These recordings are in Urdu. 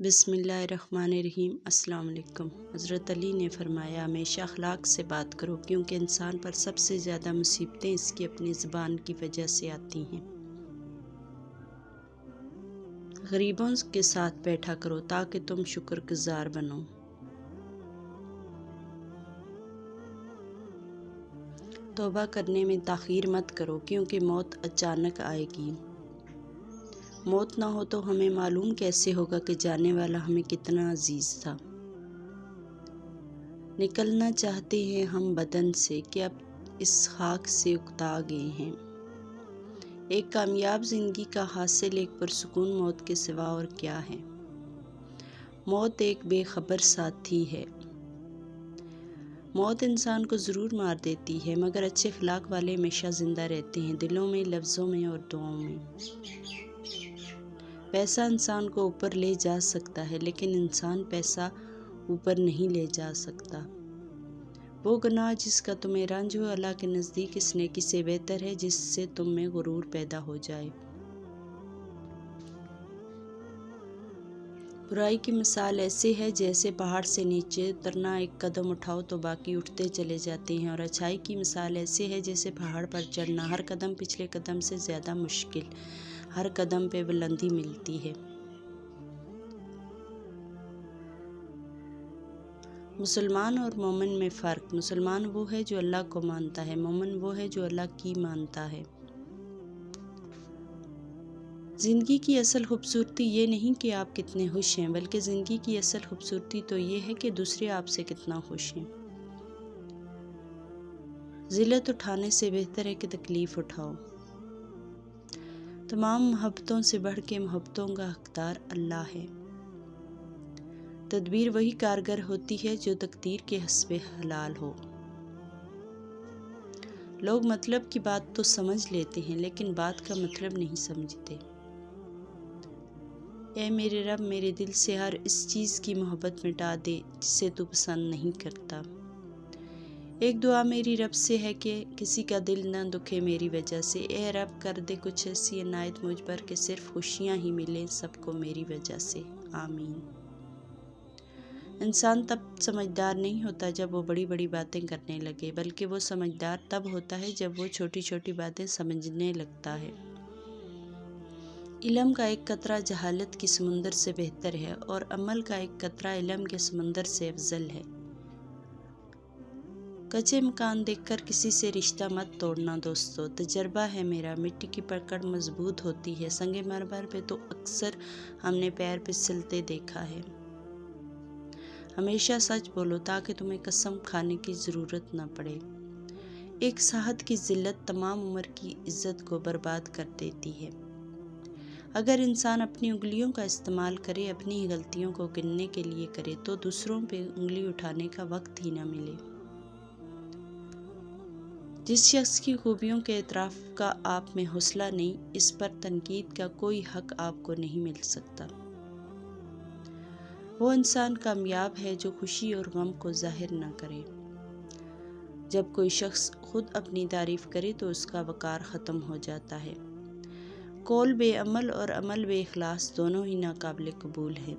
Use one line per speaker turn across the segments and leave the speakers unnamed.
بسم اللہ الرحمن الرحیم۔ السلام علیکم۔ حضرت علی نے فرمایا ہمیشہ اخلاق سے بات کرو، کیونکہ انسان پر سب سے زیادہ مصیبتیں اس کی اپنی زبان کی وجہ سے آتی ہیں۔ غریبوں کے ساتھ بیٹھا کرو تاکہ تم شکر گزار بنو۔ توبہ کرنے میں تاخیر مت کرو، کیونکہ موت اچانک آئے گی۔ موت نہ ہو تو ہمیں معلوم کیسے ہوگا کہ جانے والا ہمیں کتنا عزیز تھا۔ نکلنا چاہتے ہیں ہم بدن سے کہ اب اس خاک سے اکتا گئے ہیں۔ ایک کامیاب زندگی کا حاصل ایک پرسکون موت کے سوا اور کیا ہے؟ موت ایک بے خبر ساتھی ہے۔ موت انسان کو ضرور مار دیتی ہے، مگر اچھے اخلاق والے ہمیشہ زندہ رہتے ہیں، دلوں میں، لفظوں میں اور دعاؤں میں۔ پیسہ انسان کو اوپر لے جا سکتا ہے، لیکن انسان پیسہ اوپر نہیں لے جا سکتا۔ وہ گناہ جس کا تمہیں رنج ہو، اللہ کے نزدیک اس نیکی سے بہتر ہے جس سے تم میں غرور پیدا ہو جائے۔ برائی کی مثال ایسے ہے جیسے پہاڑ سے نیچے اترنا، ایک قدم اٹھاؤ تو باقی اٹھتے چلے جاتے ہیں، اور اچھائی کی مثال ایسے ہے جیسے پہاڑ پر چڑھنا، ہر قدم پچھلے قدم سے زیادہ مشکل، ہر قدم پہ بلندی ملتی ہے۔ مسلمان اور مومن میں فرق۔ مسلمان وہ ہے جو اللہ کو مانتا ہے، مومن وہ ہے جو اللہ کی مانتا ہے۔ زندگی کی اصل خوبصورتی یہ نہیں کہ آپ کتنے خوش ہیں، بلکہ زندگی کی اصل خوبصورتی تو یہ ہے کہ دوسرے آپ سے کتنا خوش ہیں۔ ذلت اٹھانے سے بہتر ہے کہ تکلیف اٹھاؤ۔ تمام محبتوں سے بڑھ کے محبتوں کا حقدار اللہ ہے۔ تدبیر وہی کارگر ہوتی ہے جو تقدیر کے حسب حلال ہو۔ لوگ مطلب کی بات تو سمجھ لیتے ہیں، لیکن بات کا مطلب نہیں سمجھتے۔ اے میرے رب، میرے دل سے ہر اس چیز کی محبت مٹا دے جسے تو پسند نہیں کرتا۔ ایک دعا میری رب سے ہے کہ کسی کا دل نہ دکھے میری وجہ سے۔ اے رب، کر دے کچھ ایسی عنایت مجھ پر کہ صرف خوشیاں ہی ملیں سب کو میری وجہ سے، آمین۔ انسان تب سمجھدار نہیں ہوتا جب وہ بڑی بڑی باتیں کرنے لگے، بلکہ وہ سمجھدار تب ہوتا ہے جب وہ چھوٹی چھوٹی باتیں سمجھنے لگتا ہے۔ علم کا ایک قطرہ جہالت کی سمندر سے بہتر ہے، اور عمل کا ایک قطرہ علم کے سمندر سے افضل ہے۔ کچے مکان دیکھ کر کسی سے رشتہ مت توڑنا دوستو۔ تجربہ ہے میرا، مٹی کی پکڑ مضبوط ہوتی ہے، سنگ مرمر پہ تو اکثر ہم نے پیر پھسلتے دیکھا ہے۔ ہمیشہ سچ بولو تاکہ تمہیں قسم کھانے کی ضرورت نہ پڑے۔ ایک ساحت کی ذلت تمام عمر کی عزت کو برباد کر دیتی ہے۔ اگر انسان اپنی انگلیوں کا استعمال کرے، اپنی ہی غلطیوں کو گننے کے لیے کرے، تو دوسروں پہ انگلی اٹھانے کا وقت ہی نہ ملے۔ جس شخص کی خوبیوں کے اعتراف کا آپ میں حوصلہ نہیں، اس پر تنقید کا کوئی حق آپ کو نہیں مل سکتا۔ وہ انسان کامیاب ہے جو خوشی اور غم کو ظاہر نہ کرے۔ جب کوئی شخص خود اپنی تعریف کرے تو اس کا وقار ختم ہو جاتا ہے۔ قول بے عمل اور عمل بے اخلاص دونوں ہی ناقابل قبول ہیں۔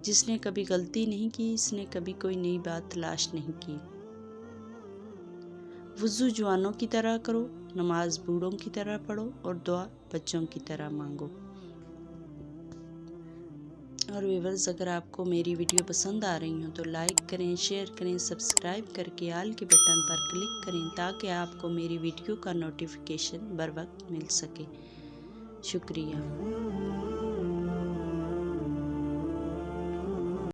جس نے کبھی غلطی نہیں کی، اس نے کبھی کوئی نئی بات تلاش نہیں کی۔ وضو جوانوں کی طرح کرو، نماز بوڑھوں کی طرح پڑھو، اور دعا بچوں کی طرح مانگو۔ اور ویورز، اگر آپ کو میری ویڈیو پسند آ رہی ہوں تو لائک کریں، شیئر کریں، سبسکرائب کر کے آل کے بٹن پر کلک کریں تاکہ آپ کو میری ویڈیو کا نوٹیفیکیشن بر وقت مل سکے۔ شکریہ۔